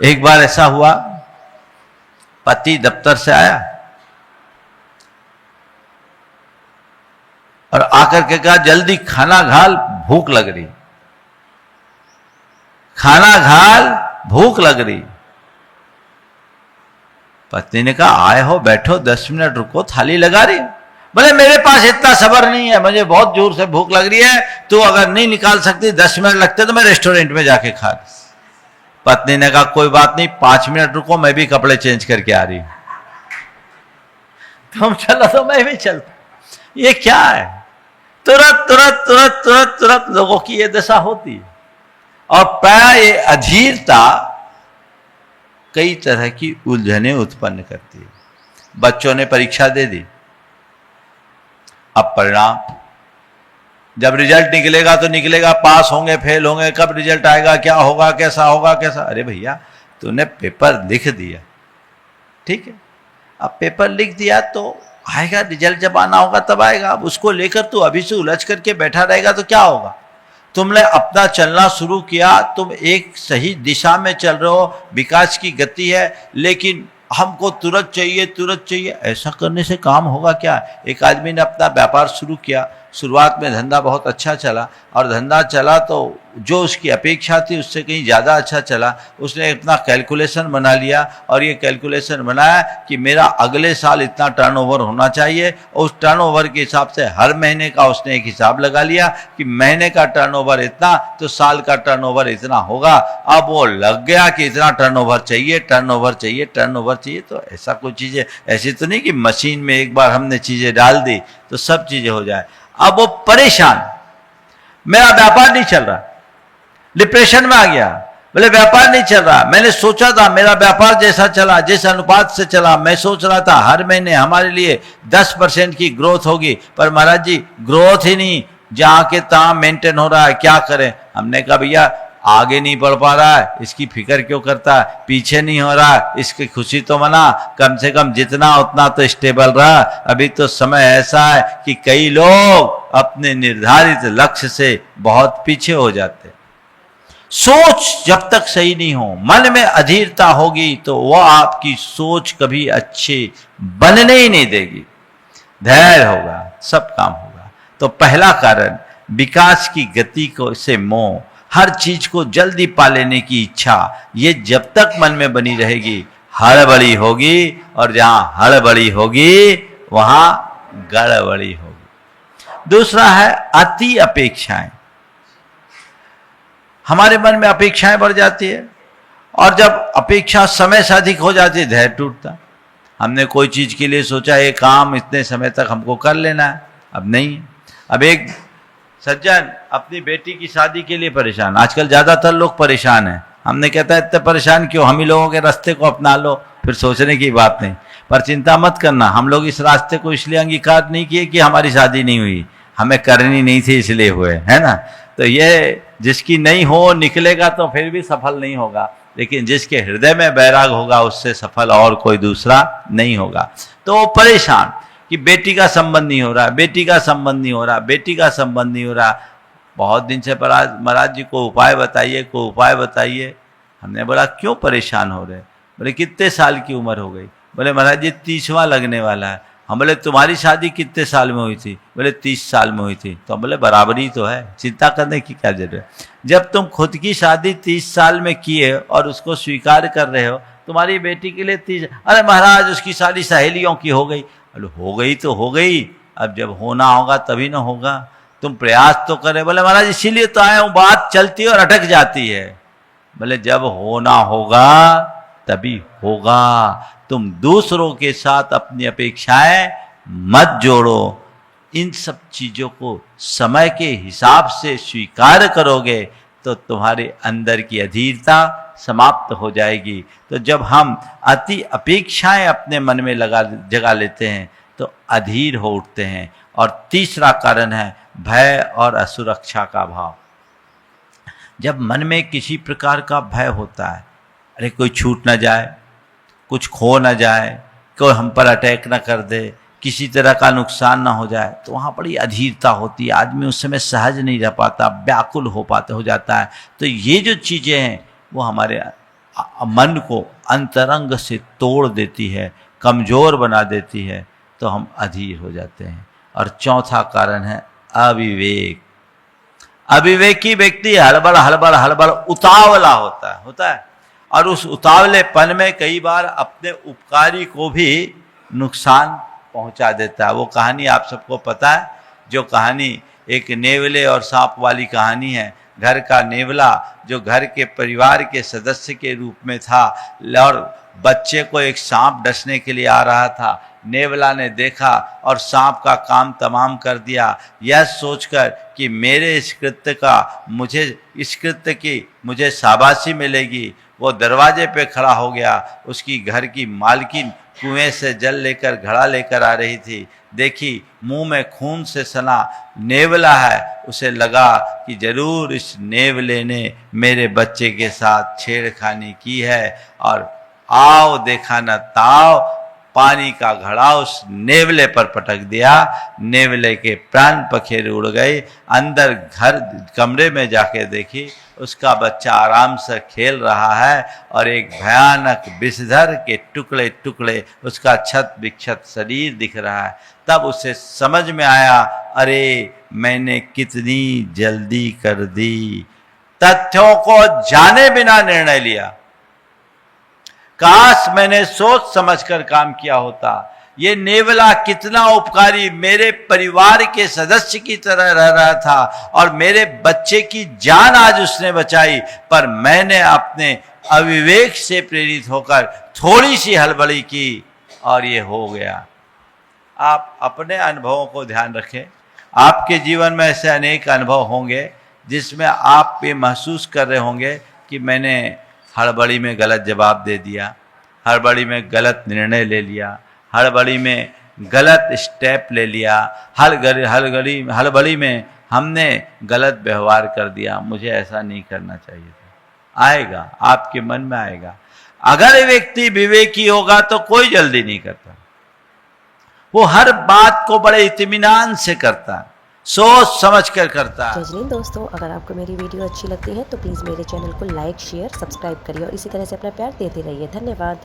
एक बार ऐसा हुआ, पति दफ्तर से आया और आकर के कहा जल्दी खाना घाल, भूख लग रही। खाना घाल, भूख लग रही। पत्नी ने कहा आए हो, बैठो 10 मिनट रुको, थाली लगा रही। बोले मेरे पास इतना सब्र नहीं है, मुझे बहुत जोर से भूख लग रही है, तो अगर नहीं निकाल सकती 10 मिनट लगते तो मैं रेस्टोरेंट में जाके खा ली। पत्नी ने कहा कोई बात नहीं, 5 मिनट रुको, मैं भी कपड़े चेंज करके आ रही हूं। तुम चलो तो मैं भी चलता। ये क्या है? तुरंत तुरंत तुरंत तुरंत तुरंत लोगों की ये दशा होती है। और प्राय ये अधीरता कई तरह की उलझने उत्पन्न करती है। बच्चों ने परीक्षा दे दी, अब परिणाम, जब रिजल्ट निकलेगा तो निकलेगा, पास होंगे फेल होंगे, कब रिजल्ट आएगा, क्या होगा, कैसा होगा, कैसा। अरे भैया तूने पेपर लिख दिया, ठीक है, अब पेपर लिख दिया तो आएगा, रिजल्ट जब आना होगा तब आएगा। अब उसको लेकर तू अभी से उलझ करके बैठा रहेगा तो क्या होगा। तुमने अपना चलना शुरू किया, तुम एक सही दिशा में चल रहे हो, विकास की गति है, लेकिन हमको तुरंत चाहिए, तुरंत चाहिए। ऐसा करने से काम होगा क्या? एक आदमी ने अपना व्यापार शुरू किया, शुरुआत में धंधा बहुत अच्छा चला, और धंधा चला तो जो उसकी अपेक्षा थी उससे कहीं ज़्यादा अच्छा चला। उसने अपना कैलकुलेशन बना लिया, और ये कैलकुलेशन बनाया कि मेरा अगले साल इतना टर्नओवर होना चाहिए, और उस टर्नओवर के हिसाब से हर महीने का उसने एक हिसाब लगा लिया कि महीने का टर्नओवर इतना तो साल का टर्नओवर इतना होगा। अब वो लग गया कि इतना टर्नओवर चाहिए, टर्नओवर चाहिए, टर्नओवर चाहिए। तो ऐसा कोई चीज़ें ऐसी तो नहीं कि मशीन में एक बार हमने चीज़ें डाल दी तो सब चीज़ें हो जाए। अब वो परेशान, मेरा व्यापार नहीं चल रहा, डिप्रेशन में आ गया। बोले व्यापार नहीं चल रहा, मैंने सोचा था मेरा व्यापार जैसा चला, जिस अनुपात से चला, मैं सोच रहा था हर महीने हमारे लिए 10% की ग्रोथ होगी, पर महाराज जी ग्रोथ ही नहीं, जहां के तहां मेंटेन हो रहा है, क्या करें। हमने कहा भैया आगे नहीं बढ़ पा रहा है, इसकी फिक्र क्यों करता है, पीछे नहीं हो रहा है, इसकी खुशी तो मना, कम से कम जितना उतना तो स्टेबल रहा। अभी तो समय ऐसा है कि कई लोग अपने निर्धारित लक्ष्य से बहुत पीछे हो जाते हैं। सोच जब तक सही नहीं हो, मन में अधीरता होगी तो वह आपकी सोच कभी अच्छी बनने ही नहीं देगी। धैर्य होगा, सब काम होगा। तो पहला कारण विकास की गति को से मोह, हर चीज को जल्दी पा लेने की इच्छा, ये जब तक मन में बनी रहेगी हड़बड़ी होगी, और जहां हड़बड़ी होगी वहां गड़बड़ी होगी। दूसरा है अति अपेक्षाएं। हमारे मन में अपेक्षाएं बढ़ जाती है, और जब अपेक्षा समय से अधिक हो जाती है धैर्य टूटता। हमने कोई चीज के लिए सोचा ये काम इतने समय तक हमको कर लेना है, अब नहीं। अब एक सज्जन अपनी बेटी की शादी के लिए परेशान, आजकल ज्यादातर लोग परेशान हैं। हमने कहता है इतने परेशान क्यों, हम ही लोगों के रास्ते को अपना लो, फिर सोचने की बात नहीं। पर चिंता मत करना, हम लोग इस रास्ते को इसलिए अंगीकार नहीं किए कि हमारी शादी नहीं हुई, हमें करनी नहीं थी इसलिए हुए, है ना। तो ये जिसकी नहीं हो निकलेगा तो फिर भी सफल नहीं होगा, लेकिन जिसके हृदय में बैराग होगा उससे सफल और कोई दूसरा नहीं होगा। तो वो परेशान कि बेटी का संबंध नहीं हो रहा, बेटी का संबंध नहीं हो रहा, बेटी का संबंध नहीं हो रहा। बहुत दिन से महाराज जी को उपाय बताइए, को उपाय बताइए। हमने बोला क्यों परेशान हो रहे? बोले कितने साल की उम्र हो गई? बोले महाराज जी 30वां लगने वाला है। हम बोले तुम्हारी शादी कितने साल में हुई थी? बोले 30 साल में हुई थी। तो हम बोले बराबरी तो है, चिंता करने की क्या जरूरत। जब तुम खुद की शादी 30 साल में किए और उसको स्वीकार कर रहे हो, तुम्हारी बेटी के लिए 30, अरे महाराज उसकी सारी सहेलियों की हो गई। बोले हो गई तो हो गई, अब जब होना होगा तभी ना होगा, तुम प्रयास तो करे। बोले महाराज इसीलिए तो आया हूं, बात चलती है और अटक जाती है। बोले जब होना होगा तभी होगा। तुम दूसरों के साथ अपनी अपेक्षाएं मत जोड़ो, इन सब चीजों को समय के हिसाब से स्वीकार करोगे तो तुम्हारे अंदर की अधीरता समाप्त हो जाएगी। तो जब हम अति अपेक्षाएं अपने मन में जगा लेते हैं तो अधीर हो उठते हैं। और तीसरा कारण है भय और असुरक्षा का भाव। जब मन में किसी प्रकार का भय होता है, अरे कोई छूट ना जाए, कुछ खो ना जाए, कोई हम पर अटैक ना कर दे, किसी तरह का नुकसान ना हो जाए, तो वहाँ बड़ी अधीरता होती है। आदमी उस समय सहज नहीं रह पाता, व्याकुल हो जाता है। तो ये जो चीज़ें हैं वो हमारे मन को अंतरंग से तोड़ देती है, कमज़ोर बना देती है, तो हम अधीर हो जाते हैं। और चौथा कारण है अविवेक। अविवेकी व्यक्ति हड़बड़ हड़बड़ हड़बड़ उतावला होता है और उस उतावलेपन में कई बार अपने उपकारी को भी नुकसान पहुंचा देता है। वो कहानी आप सबको पता है, जो कहानी एक नेवले और सांप वाली कहानी है। घर का नेवला जो घर के परिवार के सदस्य के रूप में था और बच्चे को एक सांप डसने के लिए आ रहा था। नेवला ने देखा और सांप का काम तमाम कर दिया, यह सोचकर कि मेरे इस कृत्य की मुझे शाबाशी मिलेगी। वो दरवाजे पे खड़ा हो गया। उसकी घर की मालकिन कुएं से जल लेकर घड़ा लेकर आ रही थी। देखी मुंह में खून से सना नेवला है। उसे लगा कि जरूर इस नेवले ने मेरे बच्चे के साथ छेड़खानी की है। और आओ देखा न ताओ, पानी का घड़ा उस नेवले पर पटक दिया। नेवले के प्राण पखेरु उड़ गए। अंदर घर कमरे में जाके देखी, उसका बच्चा आराम से खेल रहा है और एक भयानक विषधर के टुकड़े टुकड़े उसका छत विक्षत शरीर दिख रहा है। तब उसे समझ में आया, अरे मैंने कितनी जल्दी कर दी। तथ्यों को जाने बिना निर्णय लिया। काश मैंने सोच समझकर काम किया होता। ये नेवला कितना उपकारी, मेरे परिवार के सदस्य की तरह रह रहा था और मेरे बच्चे की जान आज उसने बचाई। पर मैंने अपने अविवेक से प्रेरित होकर थोड़ी सी हड़बड़ी की और ये हो गया। आप अपने अनुभवों को ध्यान रखें। आपके जीवन में ऐसे अनेक अनुभव होंगे जिसमें आप ये महसूस कर रहे होंगे कि मैंने हड़बड़ी में गलत जवाब दे दिया, हड़बड़ी में गलत निर्णय ले लिया, हड़बड़ी में गलत स्टेप ले लिया, हड़बड़ी में हमने गलत व्यवहार कर दिया, मुझे ऐसा नहीं करना चाहिए था। आएगा, आपके मन में आएगा। अगर व्यक्ति विवेकी होगा तो कोई जल्दी नहीं करता। वो हर बात को बड़े इत्मीनान से करता है, सोच समझ कर करता है। तो दोस्तों, अगर आपको मेरी वीडियो अच्छी लगती है तो प्लीज़ मेरे चैनल को लाइक, शेयर, सब्सक्राइब करिए और इसी तरह से अपना प्यार देते रहिए। धन्यवाद।